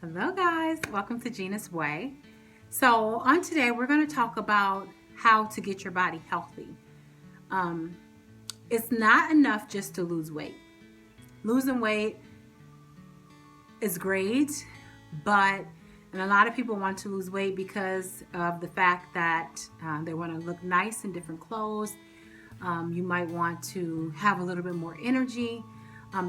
Hello guys, welcome to Gina's Way. So on today we're going to talk about how to get your body healthy. Um, it's not enough just to lose weight. Losing weight is great, but and a lot of people want to lose weight because of the fact that they want to look nice in different clothes. You might want to have a little bit more energy,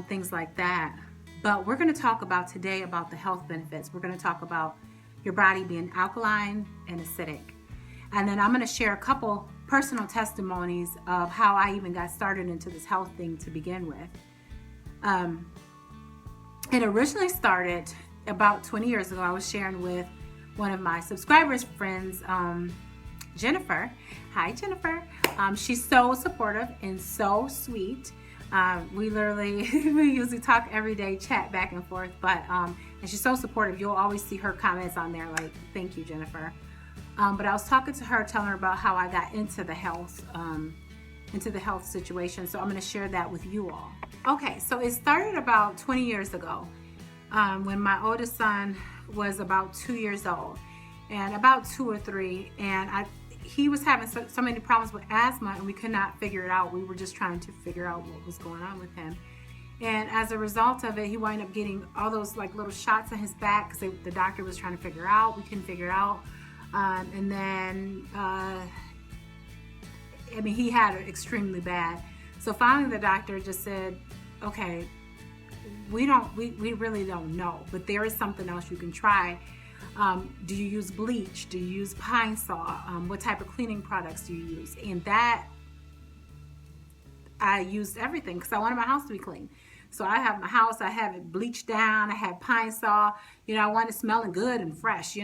things like that. But we're going to talk about today about the health benefits. We're going to talk about your body being alkaline and acidic. And then I'm going to share a couple personal testimonies of how I even got started into this health thing to begin with. It originally started about 20 years ago. I was sharing with one of my subscribers' friends, Jennifer. Hi, Jennifer. She's so supportive and so sweet. We usually talk every day, chat back and forth, but and she's so supportive. You'll always see her comments on there like, thank you, Jennifer. But I was talking to her, telling her about how I got into the health situation. So I'm going to share that with you all. Okay, so it started about 20 years ago when my oldest son was about 2 years old and about 2 or 3, and he was having so many problems with asthma, and we could not figure it out. We were just trying to figure out what was going on with him. And as a result of it, he wound up getting all those like little shots on his back because the doctor was trying to figure out. We couldn't figure it out. And then, he had it extremely bad. So finally the doctor just said, okay, we really don't know, but there is something else you can try. Do you use bleach? Do you use pine saw? What type of cleaning products do you use? And that, I used everything because I wanted my house to be clean. So I have my house, I have it bleached down, I have pine saw, I want it smelling good and fresh,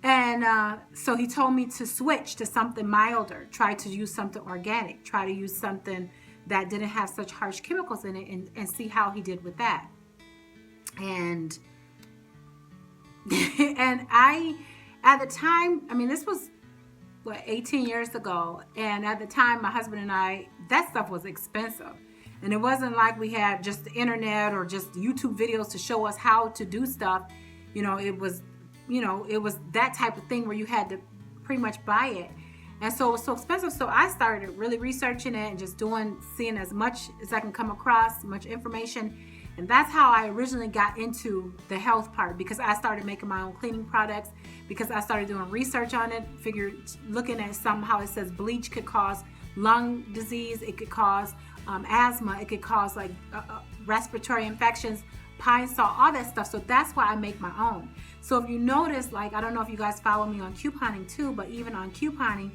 And so he told me to switch to something milder, try to use something organic, try to use something that didn't have such harsh chemicals in it, and see how he did with that. And and at the time, this was 18 years ago, and at the time my husband and I, that stuff was expensive, and it wasn't like we had just the internet or just YouTube videos to show us how to do stuff. It was that type of thing where you had to pretty much buy it, and so it was so expensive. So I started really researching it and just seeing as much as I can come across, much information. And that's how I originally got into the health part, because I started making my own cleaning products, because I started doing research on it, looking at somehow it says bleach could cause lung disease, it could cause asthma, it could cause respiratory infections, pine saw, all that stuff. So that's why I make my own. So if you notice, I don't know if you guys follow me on couponing too, but even on couponing,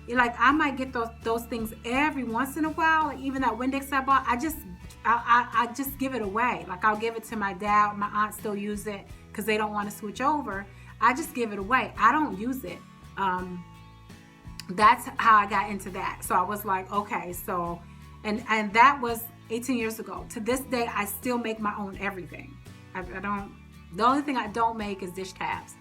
I might get those things every once in a while. Even that Windex I bought, I just give it away. I'll give it to my dad. My aunt still use it because they don't want to switch over. I just give it away. I don't use it. That's how I got into that. So I was like, okay, so, and that was 18 years ago. To this day, I still make my own everything. The only thing I don't make is dish tabs.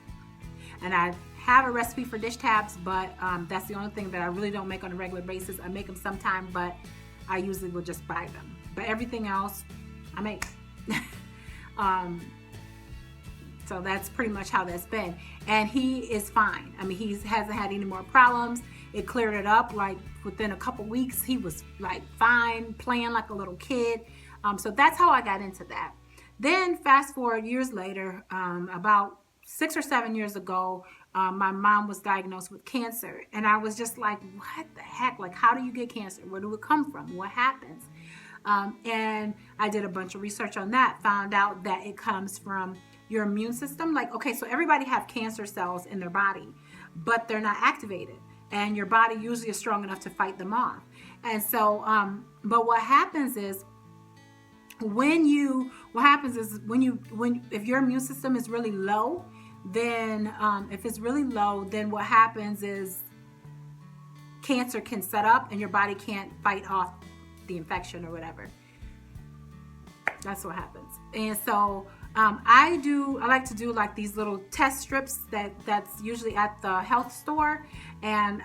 And I have a recipe for dish tabs, but that's the only thing that I really don't make on a regular basis. I make them sometime, but I usually will just buy them. But everything else I make. So that's pretty much how that's been. And he is fine. He hasn't had any more problems. It cleared it up. Within a couple weeks, he was fine, playing like a little kid. So that's how I got into that. Then fast forward years later, about 6 or 7 years ago, my mom was diagnosed with cancer. And I was just like, what the heck? How do you get cancer? Where do it come from? What happens? And I did a bunch of research on that, found out that it comes from your immune system. Okay, so everybody have cancer cells in their body, but they're not activated. And your body usually is strong enough to fight them off. And so, but what happens is, if your immune system is really low, then what happens is cancer can set up and your body can't fight off the infection or whatever. That's what happens. And so I like to do these little test strips that's usually at the health store, and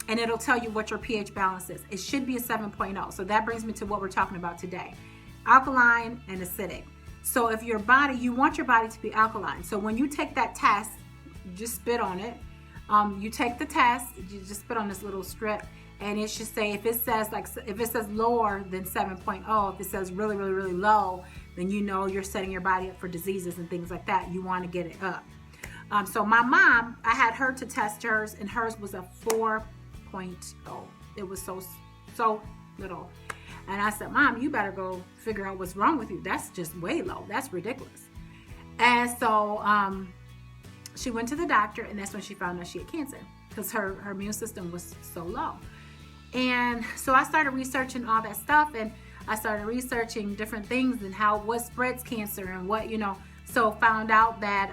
it'll tell you what your pH balance is. It should be a 7.0. So that brings me to what we're talking about today: alkaline and acidic. So if your body, you want your body to be alkaline. So when you take that test, you just spit on it. You take the test, you just spit on this little strip, and it should say, if it says lower than 7.0, if it says really, really, really low, then you know you're setting your body up for diseases and things like that. You want to get it up. So my mom, I had her to test hers, and hers was a 4.0. It was so little. And I said, Mom, you better go figure out what's wrong with you. That's just way low. That's ridiculous. And so she went to the doctor, and that's when she found out she had cancer, because her immune system was so low. And so I started researching all that stuff, and I started researching different things and what spreads cancer and what, so found out that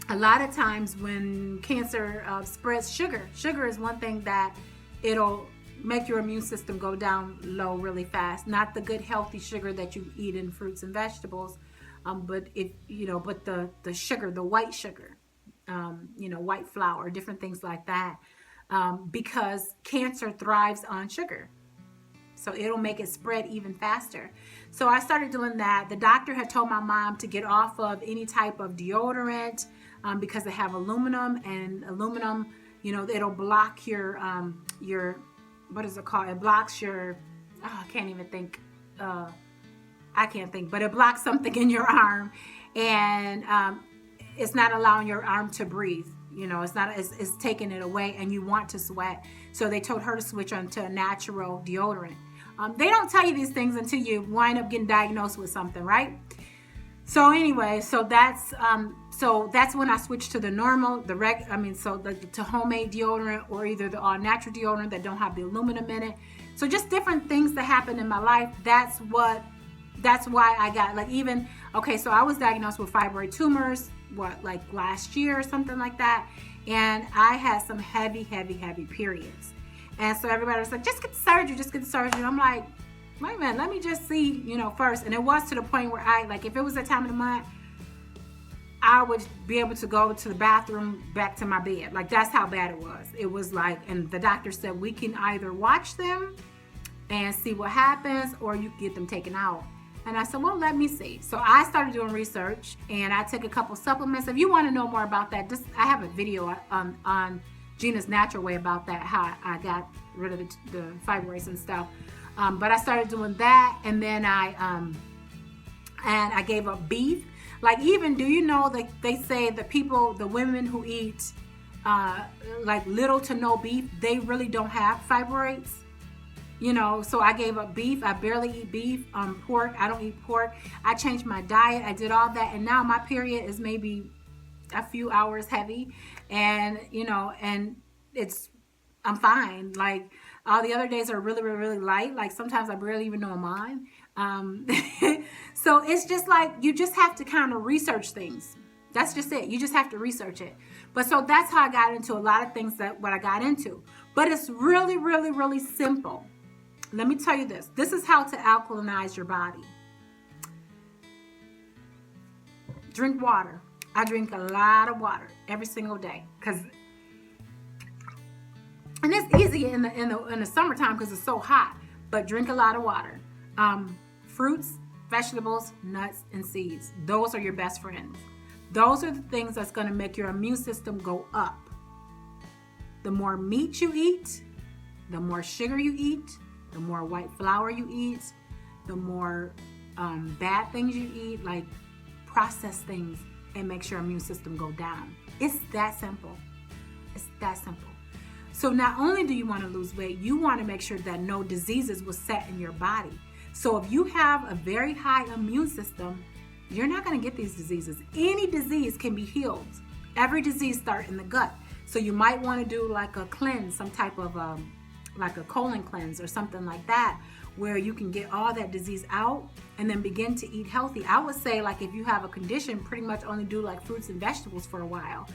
a lot of times when cancer spreads, sugar is one thing that it'll make your immune system go down low really fast. Not the good healthy sugar that you eat in fruits and vegetables, but the sugar, the white sugar, white flour, different things like that, because cancer thrives on sugar. So it'll make it spread even faster. So I started doing that. The doctor had told my mom to get off of any type of deodorant because they have aluminum, and aluminum, it'll block your what is it called? It blocks your, I can't even think. I can't think, but it blocks something in your arm, and it's not allowing your arm to breathe. It's taking it away, and you want to sweat. So they told her to switch on to a natural deodorant. They don't tell you these things until you wind up getting diagnosed with something, right? So anyway, so that's when I switched to the normal, to homemade deodorant, or either the all natural deodorant that don't have the aluminum in it. So just different things that happened in my life. That's why I got so I was diagnosed with fibroid tumors, last year or something like that. And I had some heavy periods. And so everybody was like, just get the surgery. And I'm like, wait a minute, let me just see, first. And it was to the point where if it was that time of the month, I would be able to go to the bathroom, back to my bed. That's how bad it was. It was and the doctor said, we can either watch them and see what happens, or you can get them taken out. And I said, well, let me see. So I started doing research, and I took a couple supplements. If you want to know more about that, I have a video on Gina's Natural Way about that, how I got rid of the fibroids and stuff. But I started doing that, and then I gave up beef. Do you know that they say the women who eat little to no beef, they really don't have fibroids? So I gave up beef. I barely eat beef. Pork, I don't eat pork. I changed my diet. I did all that, and now my period is maybe a few hours heavy, and I'm fine. All the other days are really, really, really light. Sometimes I barely even know I'm on. So it's just you just have to kind of research things. That's just it. You just have to research it. But so that's how I got into a lot of things what I got into. But it's really, really, really simple. Let me tell you this. This is how to alkalinize your body. Drink water. I drink a lot of water every single day, and it's easy in the summertime because it's so hot. But drink a lot of water. Fruits, vegetables, nuts, and seeds. Those are your best friends. Those are the things that's going to make your immune system go up. The more meat you eat, the more sugar you eat, the more white flour you eat, the more bad things you eat, processed things, and makes your immune system go down. It's that simple. It's that simple. So not only do you want to lose weight, you want to make sure that no diseases will set in your body. So if you have a very high immune system, you're not going to get these diseases. Any disease can be healed. Every disease starts in the gut. So you might want to do a cleanse, some type of a colon cleanse or something like that, where you can get all that disease out and then begin to eat healthy. I would say if you have a condition, pretty much only do fruits and vegetables for a while,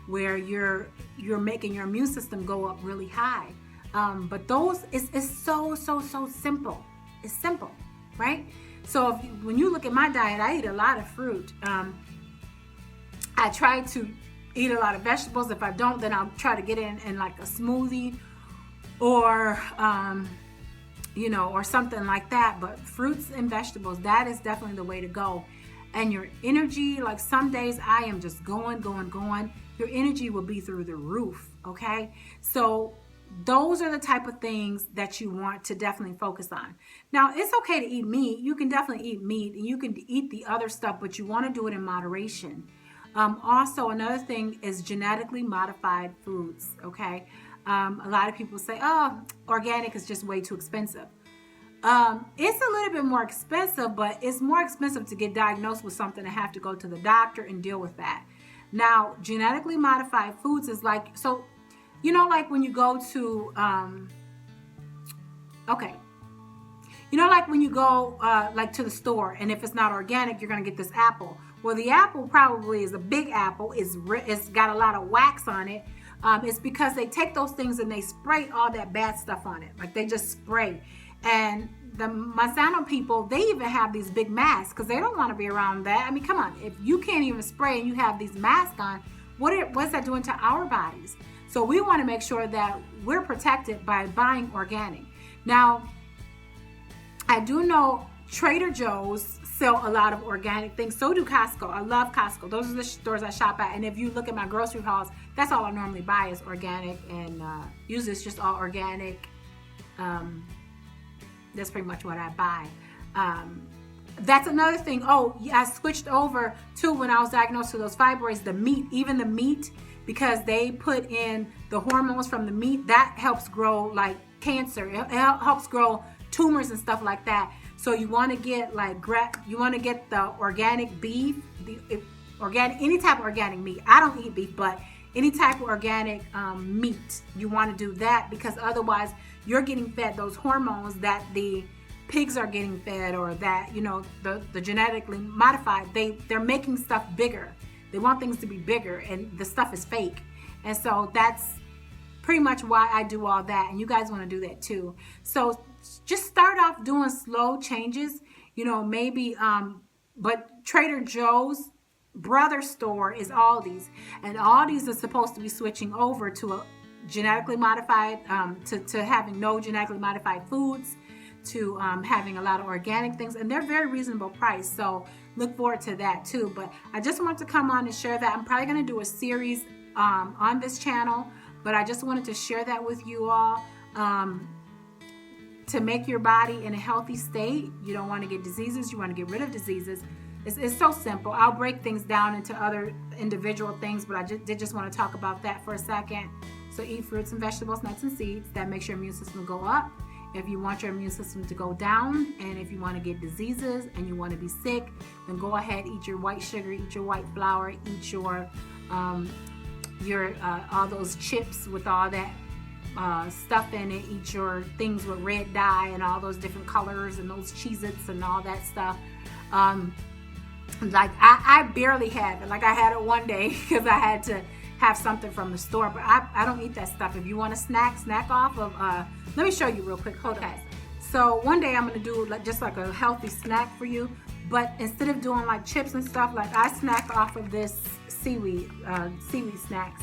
where you're making your immune system go up really high. But those it's so simple. It's simple, right? So when you look at my diet, I eat a lot of fruit. I try to eat a lot of vegetables. If I don't, then I'll try to get in a smoothie, or or something like that. But fruits and vegetables, that is definitely the way to go. And your energy, like some days I am just going. Your energy will be through the roof, okay? So those are the type of things that you want to definitely focus on. Now, it's okay to eat meat. You can definitely eat meat and you can eat the other stuff, but you want to do it in moderation. Also, another thing is genetically modified foods, okay? A lot of people say, oh, organic is just way too expensive. It's a little bit more expensive, but it's more expensive to get diagnosed with something and have to go to the doctor and deal with that. Now, genetically modified foods is like, so, like when you go to, okay. Like when you go like to the store, and if it's not organic, you're going to get this apple. Well, the apple probably is a big apple. It's got a lot of wax on it. It's because they take those things and they spray all that bad stuff on it. Like they just spray. And the Monsanto people, they even have these big masks because they don't want to be around that. I mean, come on. If you can't even spray and you have these masks on, what's that doing to our bodies? So we want to make sure that we're protected by buying organic. Now, I do know Trader Joe's sell a lot of organic things. So do Costco. I love Costco. Those are the stores I shop at. And if you look at my grocery hauls, that's all I normally buy is organic. And usually it's just all organic. That's pretty much what I buy. That's another thing. Oh, yeah, I switched over to when I was diagnosed with those fibroids, the meat, even the meat, because they put in the hormones from the meat that helps grow like cancer. It helps grow tumors and stuff like that. So you want to get the organic beef, any type of organic meat. I don't eat beef, but any type of organic meat, you want to do that, because otherwise you're getting fed those hormones that the pigs are getting fed, or that, the genetically modified, they're making stuff bigger. They want things to be bigger, and the stuff is fake. And so that's pretty much why I do all that, and you guys want to do that too. So just start off doing slow changes, maybe, but Trader Joe's brother store is Aldi's, and Aldi's is supposed to be switching over to a genetically modified, to having no genetically modified foods, to having a lot of organic things, and they're very reasonable price. So look forward to that too. But I just wanted to come on and share that. I'm probably going to do a series on this channel, but I just wanted to share that with you all. To make your body in a healthy state. You don't want to get diseases. You want to get rid of diseases. It's so simple. I'll break things down into other individual things, but I did just want to talk about that for a second. So eat fruits and vegetables, nuts and seeds. That makes your immune system go up. If you want your immune system to go down, and if you want to get diseases and you want to be sick, then go ahead, eat your white sugar, eat your white flour, eat your all those chips with all that stuff in it, eat your things with red dye and all those different colors, and those Cheez-Its and all that stuff. Like I barely have it. Like I had it one day because I had to have something from the store, but I don't eat that stuff. If you want to snack off of, let me show you real quick. Hold on. So one day I'm going to do just like a healthy snack for you, but instead of doing like chips and stuff, like I snack off of this seaweed snacks.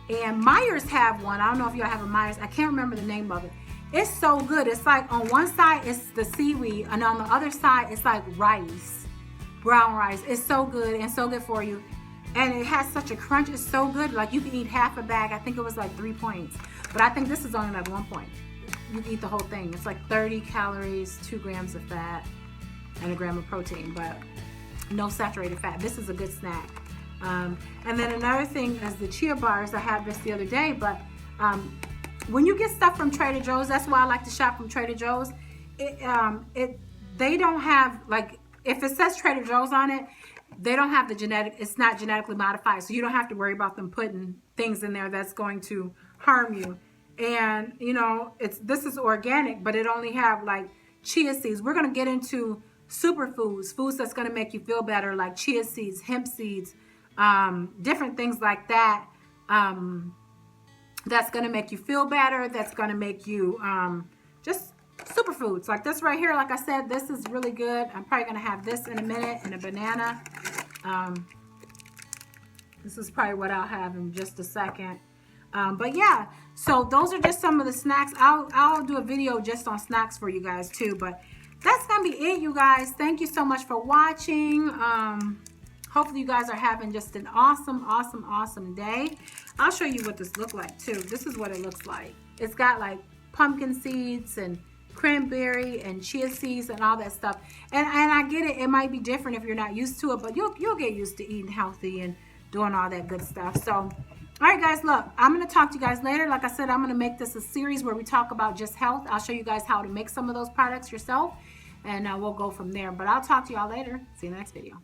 And Myers have one. I don't know if y'all have a Myers. I can't remember the name of it. It's so good. It's like on one side it's the seaweed, and on the other side it's like rice, brown rice. It's so good and so good for you. And it has such a crunch. It's so good. Like you can eat half a bag. I think it was like 3 points. But I think this is only like 1 point. You can eat the whole thing. It's like 30 calories, 2 grams of fat, and 1 gram of protein, but no saturated fat. This is a good snack. And then another thing is the chia bars. I had this the other day, but when you get stuff from Trader Joe's, that's why I like to shop from Trader Joe's. They don't have, like, if it says Trader Joe's on it, they don't have it's not genetically modified, so you don't have to worry about them putting things in there that's going to harm you. And this is organic, but it only have like chia seeds. We're going to get into superfoods, foods that's going to make you feel better, like chia seeds, hemp seeds, different things like that. That's going to make you feel better. That's going to make you just superfoods like this right here. Like I said, this is really good. I'm probably going to have this in a minute, and a banana. This is probably what I'll have in just a second. But yeah, So those are just some of the snacks. I'll do a video just on snacks for you guys too. But that's gonna be it, you guys. Thank you so much for watching. Hopefully you guys are having just an awesome day. I'll show you what this looks like too. This is what it looks like. It's got like pumpkin seeds and cranberry and chia seeds and all that stuff. And I get it. It might be different if you're not used to it, but you'll get used to eating healthy and doing all that good stuff. So, all right, guys, look, I'm going to talk to you guys later. Like I said, I'm going to make this a series where we talk about just health. I'll show you guys how to make some of those products yourself, and we'll go from there. But I'll talk to y'all later. See you in the next video.